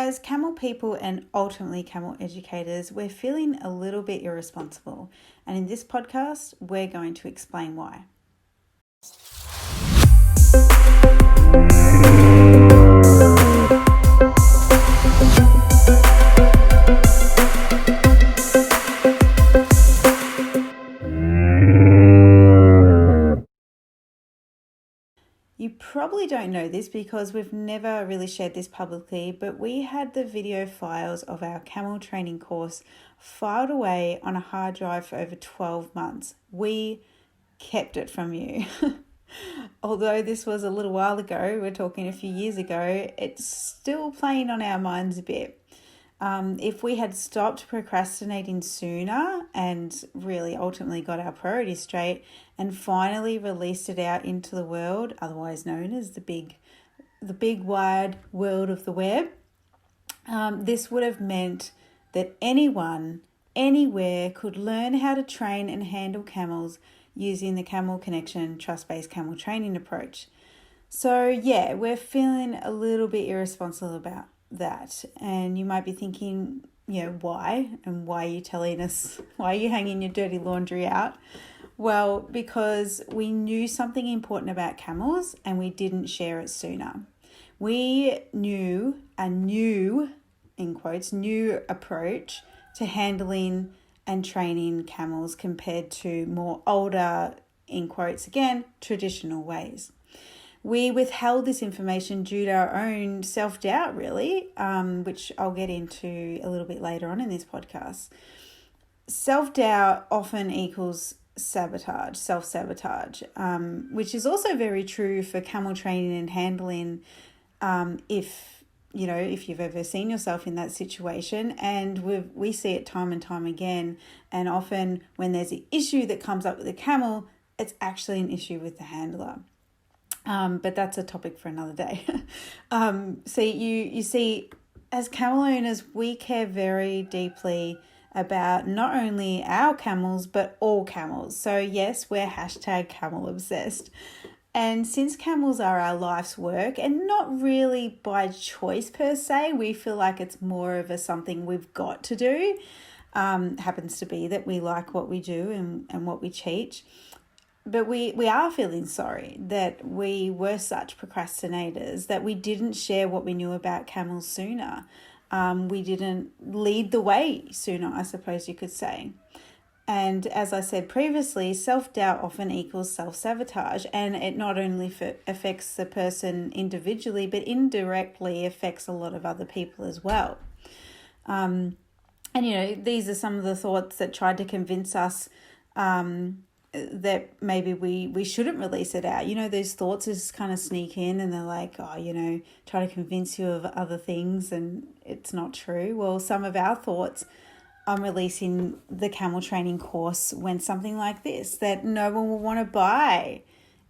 As camel people and ultimately camel educators, we're feeling a little bit irresponsible. And in this podcast, we're going to explain why. You probably don't know this because we've never really shared this publicly, but we had the video files of our Camel Training course filed away on a hard drive for over 12 months. We kept it from you. Although this was a little while ago, we're talking a few years ago, it's still playing on our minds a bit. If we had stopped procrastinating sooner and really ultimately got our priorities straight and finally released it out into the world, otherwise known as the big wide world of the web, this would have meant that anyone, anywhere could learn how to train and handle camels using the Camel Connection trust-based camel training approach. So yeah, we're feeling a little bit irresponsible about that, and you might be thinking, why? And why are you telling us? Why are you hanging your dirty laundry out? Well, because we knew something important about camels and we didn't share it sooner. We knew a new, in quotes, new approach to handling and training camels compared to more older, in quotes again, traditional ways. We withheld this information due to our own self-doubt, really, which I'll get into a little bit later on in this podcast. Self-doubt often equals sabotage, self-sabotage, which is also very true for camel training and handling if you've ever seen yourself in that situation. And we see it time and time again. And often when there's an issue that comes up with the camel, it's actually an issue with the handler. But that's a topic for another day. So you see, as camel owners, we care very deeply about not only our camels, but all camels. So yes, we're #camel obsessed. And since camels are our life's work, and not really by choice per se, we feel like it's more of something we've got to do. Happens to be that we like what we do and what we teach. But we are feeling sorry that we were such procrastinators, that we didn't share what we knew about camels sooner. We didn't lead the way sooner, I suppose you could say. And as I said previously, self-doubt often equals self-sabotage, and it not only affects the person individually, but indirectly affects a lot of other people as well. And these are some of the thoughts that tried to convince us that maybe we shouldn't release it out. Those thoughts just kind of sneak in and they're like, try to convince you of other things, and it's not true. Well, some of our thoughts on releasing the camel training course went something like this: that no one will want to buy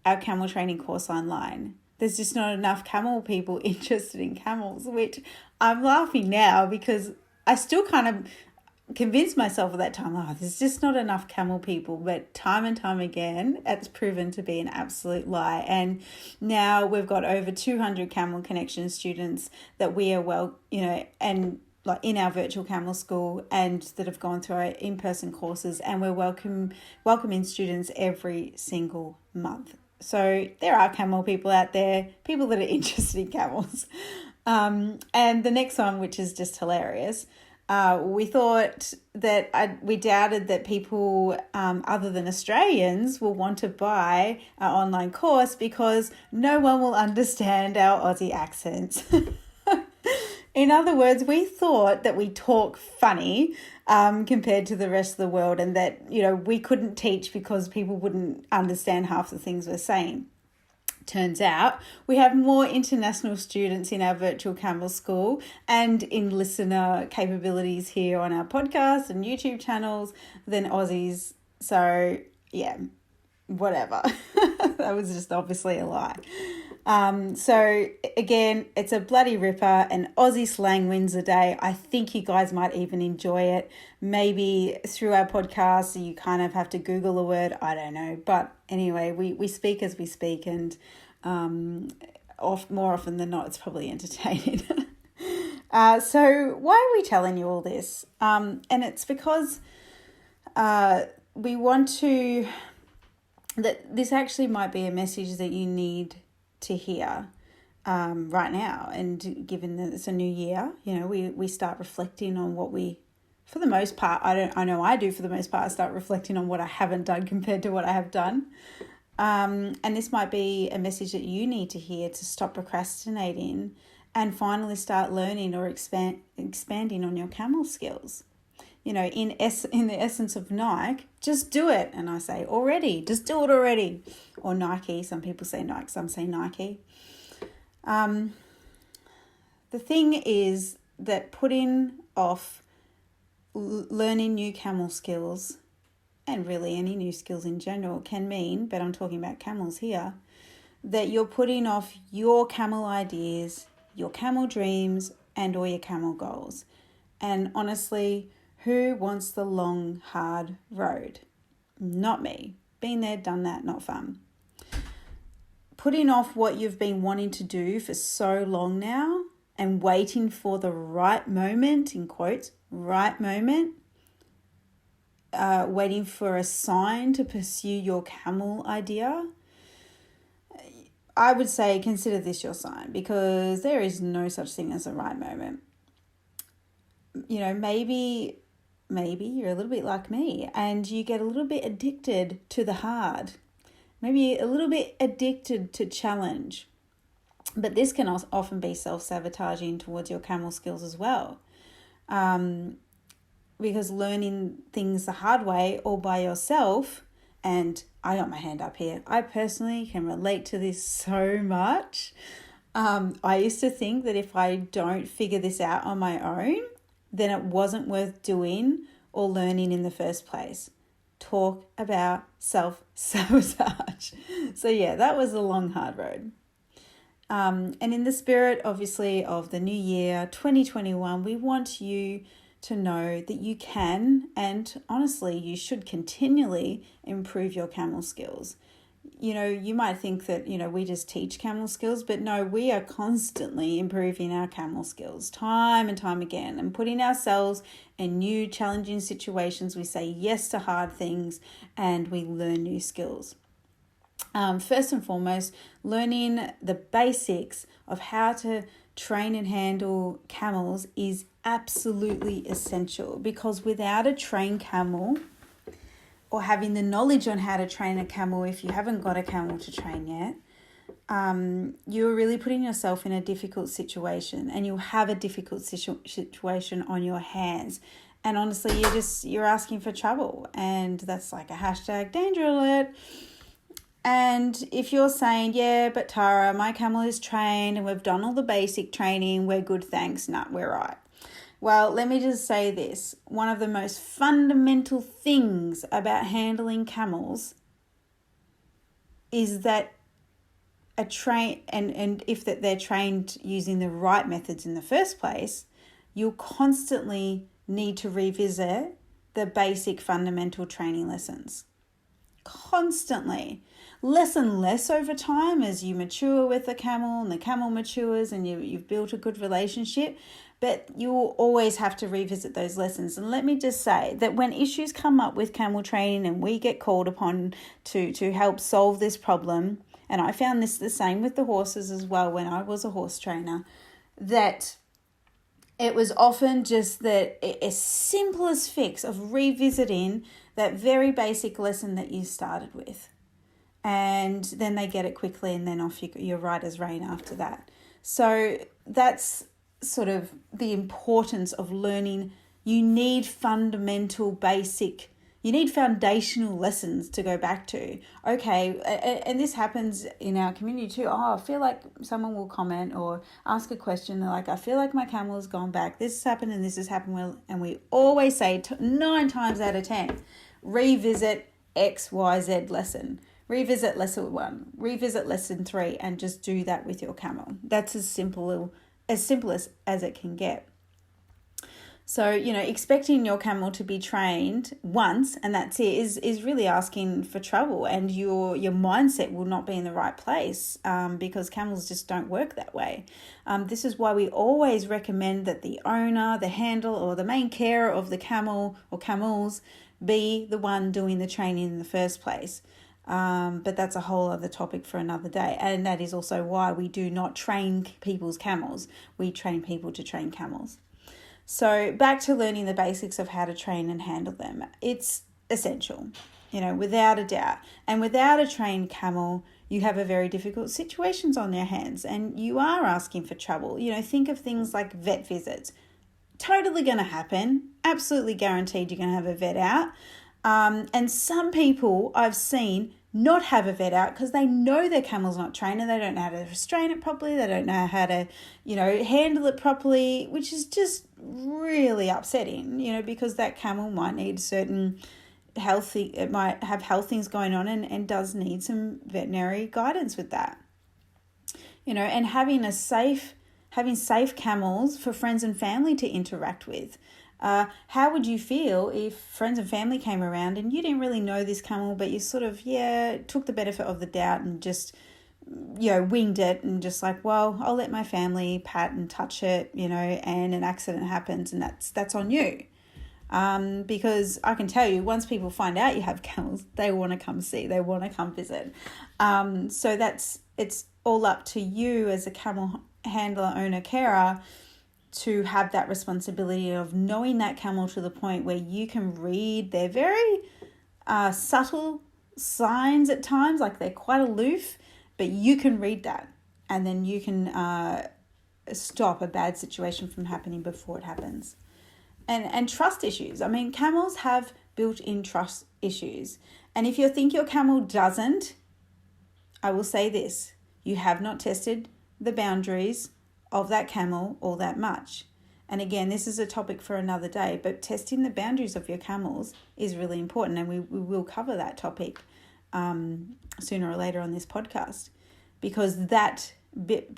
our camel training course online. There's just not enough camel people interested in camels, which I'm laughing now because I still kind of convinced myself at that time, there's just not enough camel people. But time and time again, it's proven to be an absolute lie. And now we've got over 200 Camel Connection students that we are and like in our virtual camel school, and that have gone through our in-person courses, and we're welcoming students every single month. So there are camel people out there, people that are interested in camels. And the next one, which is just hilarious, we thought that we doubted that people other than Australians will want to buy our online course because no one will understand our Aussie accents. In other words, we thought that we talk funny compared to the rest of the world, and that, we couldn't teach because people wouldn't understand half the things we're saying. Turns out we have more international students in our virtual camel school and in listener capabilities here on our podcast and YouTube channels than Aussies. So yeah, whatever. That was just obviously a lie. So again, it's a bloody ripper, and Aussie slang wins the day. I think you guys might even enjoy it. Maybe through our podcast, you kind of have to Google a word. I don't know. But anyway, we speak as we speak, and more often than not, it's probably entertaining. So why are we telling you all this? And it's because we want to, that this actually might be a message that you need to hear right now. And given that it's a new year, we start reflecting on what we, for the most part, I know I do for the most part, start reflecting on what I haven't done compared to what I have done. And this might be a message that you need to hear to stop procrastinating and finally start learning or expanding on your camel skills. In the essence of Nike, just do it. And I say already, just do it already. Or Nike, some people say Nike, some say Nike. The thing is that putting off learning new camel skills, and really any new skills in general, can mean, but I'm talking about camels here, that you're putting off your camel ideas, your camel dreams, and all your camel goals. And honestly, who wants the long, hard road? Not me. Been there, done that, not fun. Putting off what you've been wanting to do for so long now and waiting for the right moment, in quotes, right moment, waiting for a sign to pursue your camel idea, I would say consider this your sign, because there is no such thing as a right moment. Maybe you're a little bit like me and you get a little bit addicted to the hard, maybe a little bit addicted to challenge. But this can often be self-sabotaging towards your camel skills as well. Because learning things the hard way all by yourself, and I got my hand up here, I personally can relate to this so much. I used to think that if I don't figure this out on my own, then it wasn't worth doing or learning in the first place. Talk about self-sabotage. So yeah, that was a long, hard road. And in the spirit, obviously, of the new year, 2021, we want you to know that you can, and honestly, you should continually improve your camel skills. You might think that, we just teach camel skills, but no, we are constantly improving our camel skills time and time again and putting ourselves in new challenging situations. We say yes to hard things and we learn new skills. First and foremost, learning the basics of how to train and handle camels is absolutely essential, because without a trained camel, or having the knowledge on how to train a camel if you haven't got a camel to train yet, you're really putting yourself in a difficult situation, and you'll have a difficult situation on your hands. And honestly, you're asking for trouble, and that's like a hashtag danger alert. And if you're saying, yeah, but Tara, my camel is trained and we've done all the basic training, we're good, thanks, nah, we're right. Well, let me just say this. One of the most fundamental things about handling camels is that if they're trained using the right methods in the first place, you'll constantly need to revisit the basic fundamental training lessons. Constantly. Less and less over time as you mature with the camel and the camel matures and you've built a good relationship, but you will always have to revisit those lessons. And let me just say that when issues come up with camel training and we get called upon to help solve this problem, and I found this the same with the horses as well when I was a horse trainer, that it was often just that a simplest fix of revisiting that very basic lesson that you started with. And then they get it quickly and then off you're right as rain after that. So that's sort of the importance of learning. You need foundational lessons to go back to. Okay, and this happens in our community too. I feel like someone will comment or ask a question. They're like, I feel like my camel has gone back. This has happened and this has happened. Well, and we always say 9 times out of 10, revisit X, Y, Z lesson. Revisit lesson 1, revisit lesson 3, and just do that with your camel. That's as simple as it can get. So, expecting your camel to be trained once and that's it is really asking for trouble, and your mindset will not be in the right place because camels just don't work that way. This is why we always recommend that the owner, the handler, or the main carer of the camel or camels be the one doing the training in the first place. But that's a whole other topic for another day. And that is also why we do not train people's camels. We train people to train camels. So back to learning the basics of how to train and handle them. It's essential, without a doubt. And without a trained camel, you have a very difficult situations on your hands and you are asking for trouble. Think of things like vet visits. Totally going to happen. Absolutely guaranteed you're going to have a vet out. And some people I've seen not have a vet out because they know their camel's not trained and they don't know how to restrain it properly. They don't know how to, handle it properly, which is just really upsetting, because that camel might need certain it might have health things going on and does need some veterinary guidance with that. And having safe camels for friends and family to interact with. How would you feel if friends and family came around and you didn't really know this camel, but you sort of, took the benefit of the doubt and just, winged it and just like, well, I'll let my family pat and touch it, and an accident happens and that's on you. Because I can tell you, once people find out you have camels, they want to come see, they want to come visit. So it's all up to you as a camel handler, owner, carer, to have that responsibility of knowing that camel to the point where you can read their very subtle signs at times, like they're quite aloof, but you can read that and then you can stop a bad situation from happening before it happens. And trust issues. I mean, camels have built-in trust issues. And if you think your camel doesn't, I will say this: you have not tested the boundaries of that camel all that much. And again, this is a topic for another day, but testing the boundaries of your camels is really important, and we will cover that topic sooner or later on this podcast, because that bit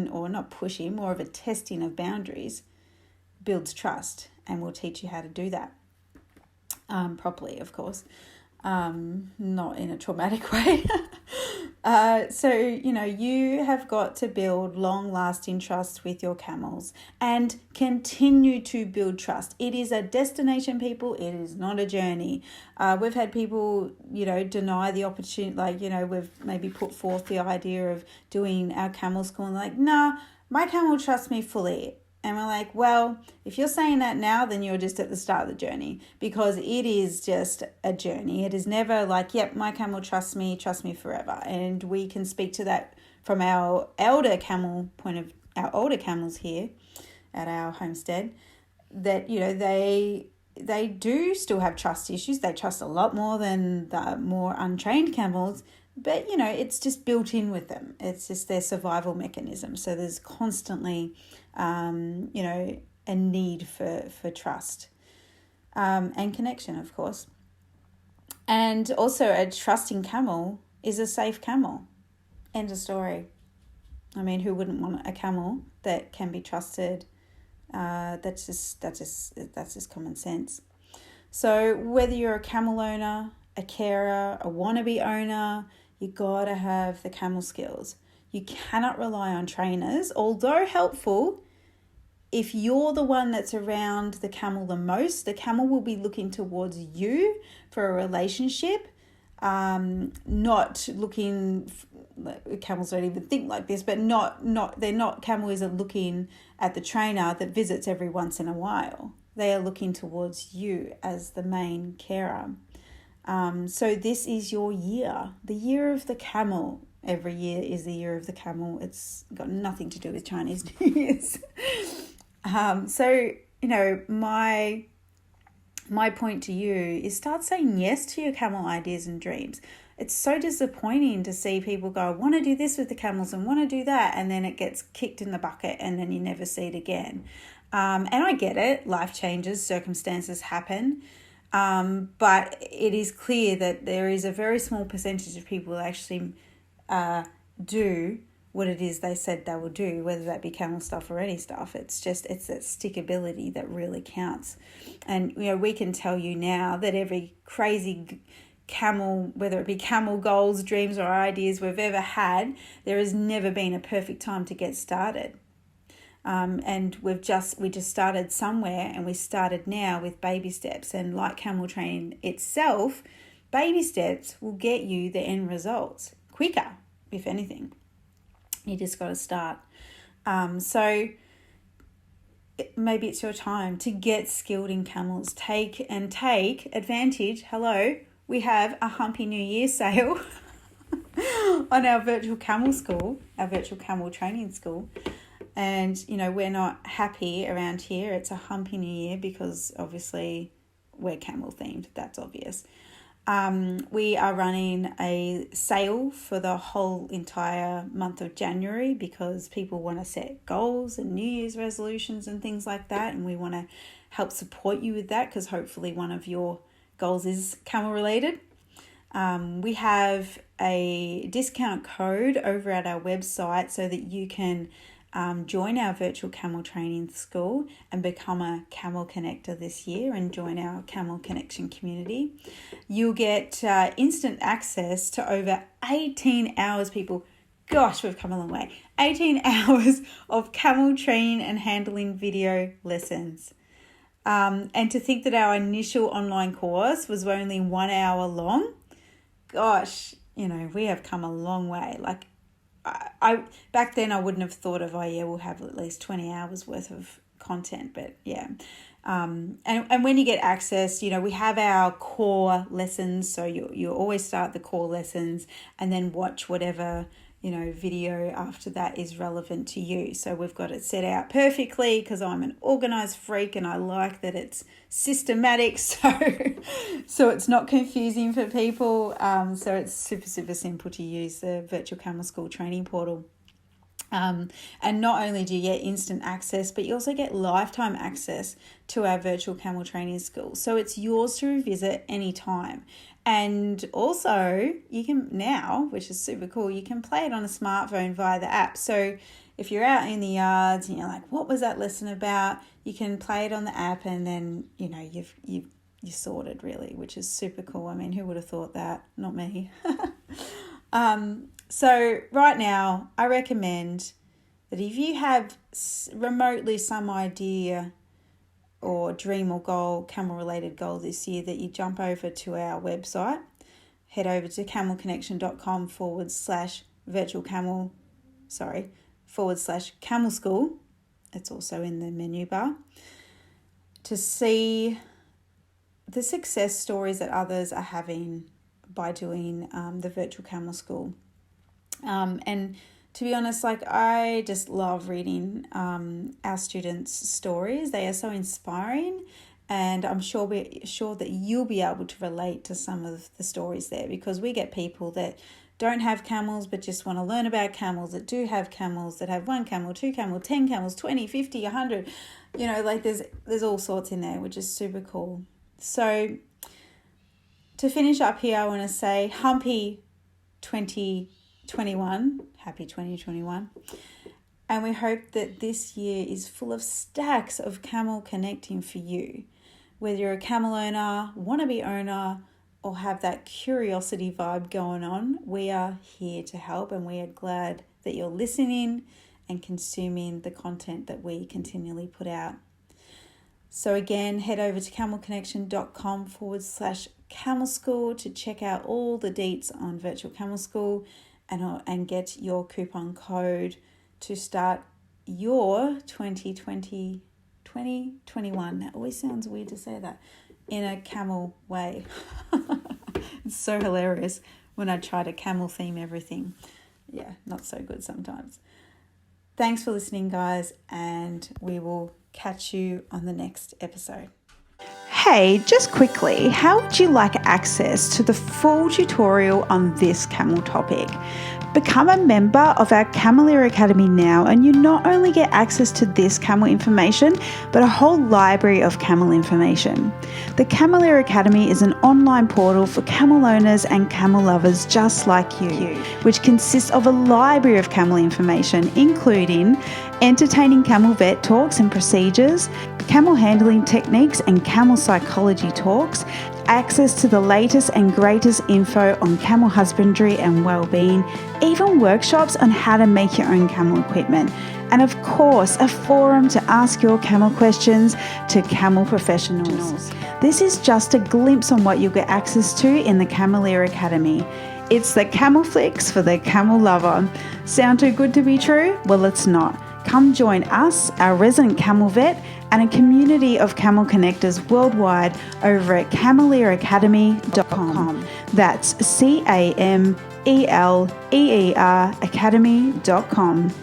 more of a testing of boundaries builds trust, and we'll teach you how to do that properly, of course, not in a traumatic way. So, you have got to build long-lasting trust with your camels and continue to build trust. It is a destination, people. It is not a journey. We've had people, deny the opportunity, we've maybe put forth the idea of doing our camel school and like, nah, my camel trusts me fully. And we're like, well, if you're saying that now, then you're just at the start of the journey, because it is just a journey. It is never like, yep, my camel trusts me forever. And we can speak to that from our older camels here at our homestead, that, they do still have trust issues. They trust a lot more than the more untrained camels, but, it's just built in with them. It's just their survival mechanism. So there's constantly a need for trust and connection, of course. And also a trusting camel is a safe camel. End of story. I mean, who wouldn't want a camel that can be trusted? That's just common sense. So whether you're a camel owner, a carer, a wannabe owner, you gotta have the camel skills. You cannot rely on trainers, although helpful. If you're the one that's around the camel the most, the camel will be looking towards you for a relationship, not looking, camels don't even think like this, but camel isn't looking at the trainer that visits every once in a while. They are looking towards you as the main carer. So this is your year, the year of the camel. Every year is the year of the camel. It's got nothing to do with Chinese New Year's. So, my point to you is start saying yes to your camel ideas and dreams. It's so disappointing to see people go, I want to do this with the camels and want to do that, and then it gets kicked in the bucket and then you never see it again. And I get it. Life changes, circumstances happen. But it is clear that there is a very small percentage of people that actually do what it is they said they will do, whether that be camel stuff or any stuff. It's that stickability that really counts. And, we can tell you now that every crazy camel, whether it be camel goals, dreams or ideas we've ever had, there has never been a perfect time to get started. And we just started somewhere, and we started now with baby steps. And like camel training itself, baby steps will get you the end results quicker, if anything. You just got to start. So maybe it's your time to get skilled in camels. Take advantage. Hello, we have a Humpy New Year sale on our virtual camel school, our virtual camel training school. And, we're not happy around here. It's a Humpy New Year because obviously we're camel themed. That's obvious. We are running a sale for the whole entire month of January because people want to set goals and New Year's resolutions and things like that. And we want to help support you with that because hopefully one of your goals is camel related. We have a discount code over at our website so that you can join our virtual camel training school and become a camel connector this year and join our camel connection community. You'll get instant access to over 18 hours, people. Gosh, we've come a long way. 18 hours of camel training and handling video lessons. And to think that our initial online course was only 1 hour long. Gosh, we have come a long way. Like, I back then I wouldn't have thought of, we'll have at least 20 hours worth of content, but yeah. And when you get access, we have our core lessons. So you always start the core lessons and then watch whatever, video after that is relevant to you. So we've got it set out perfectly because I'm an organized freak and I like that it's systematic. So it's not confusing for people. So it's super, super simple to use the Virtual Camel School training portal. And not only do you get instant access, but you also get lifetime access to our virtual camel training school. So it's yours to revisit anytime. And also you can now, which is super cool, you can play it on a smartphone via the app. So if you're out in the yards and you're like, what was that lesson about? You can play it on the app and then, you're sorted really, which is super cool. I mean, who would have thought that? Not me. So right now, I recommend that if you have remotely some idea or dream or goal, camel-related goal this year, that you jump over to our website, head over to camelconnection.com/camel school. It's also in the menu bar, to see the success stories that others are having by doing the virtual camel school. And to be honest, I just love reading our students' stories. They are so inspiring, and I'm sure that you'll be able to relate to some of the stories there, because we get people that don't have camels but just want to learn about camels, that do have camels, that have 1 camel, 2 camel, 10 camels, 20, 50, 100. There's all sorts in there, which is super cool. So to finish up here, I want to say Humpy 2021, happy 2021. And we hope that this year is full of stacks of camel connecting for you. Whether you're a camel owner, wannabe owner, or have that curiosity vibe going on, we are here to help, and we are glad that you're listening and consuming the content that we continually put out. So again, head over to camelconnection.com/camel school to check out all the deets on Virtual Camel School and get your coupon code to start your 2021. That always sounds weird to say that in a camel way. It's so hilarious when I try to camel theme everything. Yeah, not so good sometimes. Thanks for listening, guys, and we will catch you on the next episode. Hey, just quickly, how would you like access to the full tutorial on this camel topic? Become a member of our Camel Academy now, and you not only get access to this camel information, but a whole library of camel information. The Camel Academy is an online portal for camel owners and camel lovers just like you, which consists of a library of camel information, including entertaining camel vet talks and procedures, camel handling techniques and camel psychology talks, access to the latest and greatest info on camel husbandry and well-being, even workshops on how to make your own camel equipment, and of course a forum to ask your camel questions to camel professionals. This is just a glimpse on what you'll get access to in the Camel Academy. It's the camel flicks for the camel lover. Sound too good to be true? Well, it's not. Come join us, our resident camel vet, and a community of camel connectors worldwide over at camelacademy.com. That's CAMELEER academy.com.